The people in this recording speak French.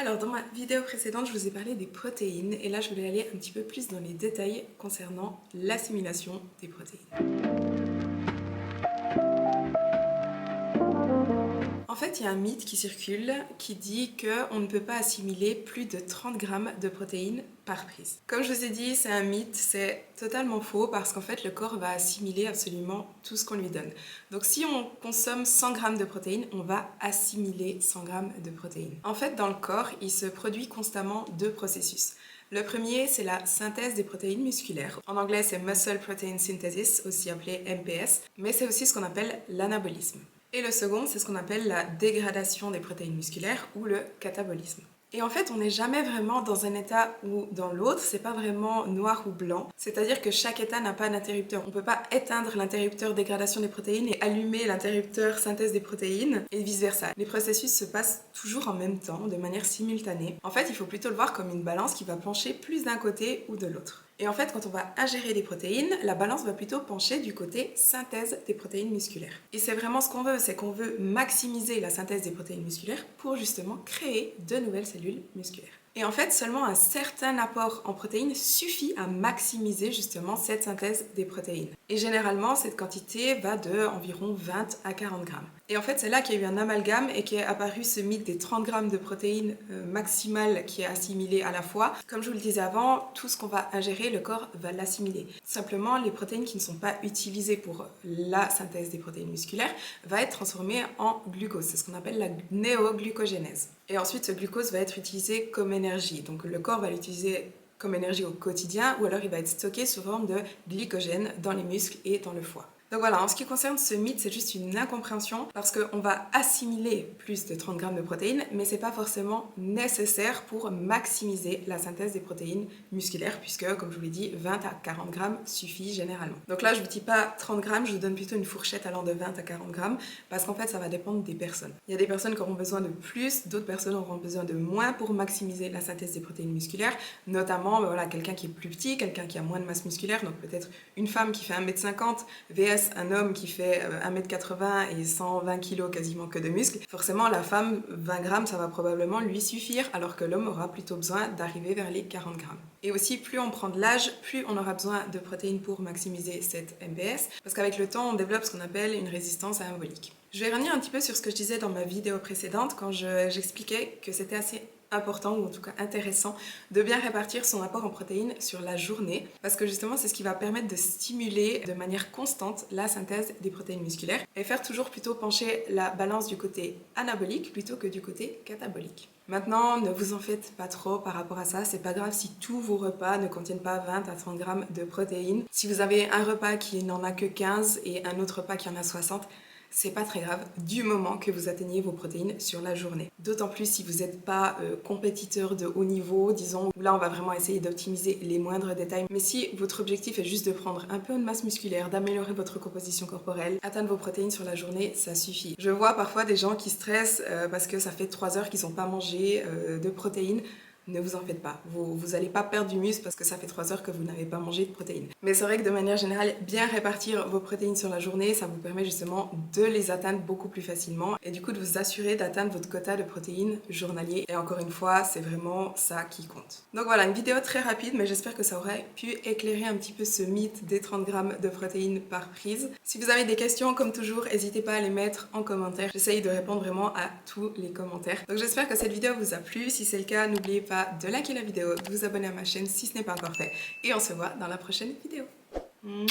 Alors dans ma vidéo précédente, je vous ai parlé des protéines et là je voulais aller un petit peu plus dans les détails concernant l'assimilation des protéines. En fait, il y a un mythe qui circule qui dit qu'on ne peut pas assimiler plus de 30 grammes de protéines par prise. Comme je vous ai dit, c'est un mythe, c'est totalement faux parce qu'en fait, le corps va assimiler absolument tout ce qu'on lui donne. Donc si on consomme 100 grammes de protéines, on va assimiler 100 grammes de protéines. En fait, dans le corps, il se produit constamment deux processus. Le premier, c'est la synthèse des protéines musculaires. En anglais, c'est Muscle Protein Synthesis, aussi appelé MPS, mais c'est aussi ce qu'on appelle l'anabolisme. Et le second, c'est ce qu'on appelle la dégradation des protéines musculaires ou le catabolisme. Et en fait, on n'est jamais vraiment dans un état ou dans l'autre, c'est pas vraiment noir ou blanc. C'est-à-dire que chaque état n'a pas d'interrupteur. On peut pas éteindre l'interrupteur dégradation des protéines et allumer l'interrupteur synthèse des protéines et vice-versa. Les processus se passent toujours en même temps, de manière simultanée. En fait, il faut plutôt le voir comme une balance qui va pencher plus d'un côté ou de l'autre. Et en fait, quand on va ingérer des protéines, la balance va plutôt pencher du côté synthèse des protéines musculaires. Et c'est vraiment ce qu'on veut, c'est qu'on veut maximiser la synthèse des protéines musculaires pour justement créer de nouvelles cellules musculaires. Et en fait, seulement un certain apport en protéines suffit à maximiser justement cette synthèse des protéines. Et généralement, cette quantité va de environ 20 à 40 grammes. Et en fait, c'est là qu'il y a eu un amalgame et qu'est apparu ce mythe des 30 grammes de protéines maximales qui est assimilé à la fois. Comme je vous le disais avant, tout ce qu'on va ingérer, le corps va l'assimiler. Simplement, les protéines qui ne sont pas utilisées pour la synthèse des protéines musculaires vont être transformées en glucose. C'est ce qu'on appelle la néoglucogénèse. Et ensuite, ce glucose va être utilisé comme énergie. Donc le corps va l'utiliser comme énergie au quotidien ou alors il va être stocké sous forme de glycogène dans les muscles et dans le foie. Donc voilà, en ce qui concerne ce mythe, c'est juste une incompréhension parce qu'on va assimiler plus de 30 grammes de protéines, mais c'est pas forcément nécessaire pour maximiser la synthèse des protéines musculaires puisque, comme je vous l'ai dit, 20 à 40 grammes suffit généralement. Donc là, je vous dis pas 30 grammes, je vous donne plutôt une fourchette allant de 20 à 40 grammes parce qu'en fait, ça va dépendre des personnes. Il y a des personnes qui auront besoin de plus, d'autres personnes auront besoin de moins pour maximiser la synthèse des protéines musculaires, notamment voilà, quelqu'un qui est plus petit, quelqu'un qui a moins de masse musculaire, donc peut-être une femme qui fait 1m50 vs un homme qui fait 1m80 et 120 kg quasiment que de muscles, forcément la femme, 20 grammes, ça va probablement lui suffire, alors que l'homme aura plutôt besoin d'arriver vers les 40 grammes. Et aussi, plus on prend de l'âge, plus on aura besoin de protéines pour maximiser cette MPS, parce qu'avec le temps, on développe ce qu'on appelle une résistance anabolique. Je vais revenir un petit peu sur ce que je disais dans ma vidéo précédente, quand j'expliquais que c'était assez important ou en tout cas intéressant de bien répartir son apport en protéines sur la journée parce que justement c'est ce qui va permettre de stimuler de manière constante la synthèse des protéines musculaires et faire toujours plutôt pencher la balance du côté anabolique plutôt que du côté catabolique. Maintenant, ne vous en faites pas trop par rapport à ça, c'est pas grave si tous vos repas ne contiennent pas 20 à 30 grammes de protéines. Si vous avez un repas qui n'en a que 15 et un autre repas qui en a 60, c'est pas très grave du moment que vous atteignez vos protéines sur la journée. D'autant plus si vous n'êtes pas compétiteur de haut niveau, disons, où là on va vraiment essayer d'optimiser les moindres détails. Mais si votre objectif est juste de prendre un peu de masse musculaire, d'améliorer votre composition corporelle, atteindre vos protéines sur la journée, ça suffit. Je vois parfois des gens qui stressent parce que ça fait 3 heures qu'ils n'ont pas mangé de protéines. Ne vous en faites pas, vous n'allez pas perdre du muscle parce que ça fait 3 heures que vous n'avez pas mangé de protéines. Mais c'est vrai que de manière générale, bien répartir vos protéines sur la journée, ça vous permet justement de les atteindre beaucoup plus facilement et du coup de vous assurer d'atteindre votre quota de protéines journalier. Et encore une fois, c'est vraiment ça qui compte. Donc voilà, une vidéo très rapide, mais j'espère que ça aurait pu éclairer un petit peu ce mythe des 30 grammes de protéines par prise. Si vous avez des questions, comme toujours, n'hésitez pas à les mettre en commentaire. J'essaye de répondre vraiment à tous les commentaires. Donc j'espère que cette vidéo vous a plu. Si c'est le cas, n'oubliez pas de liker la vidéo, de vous abonner à ma chaîne si ce n'est pas encore fait. Et on se voit dans la prochaine vidéo. Mmh.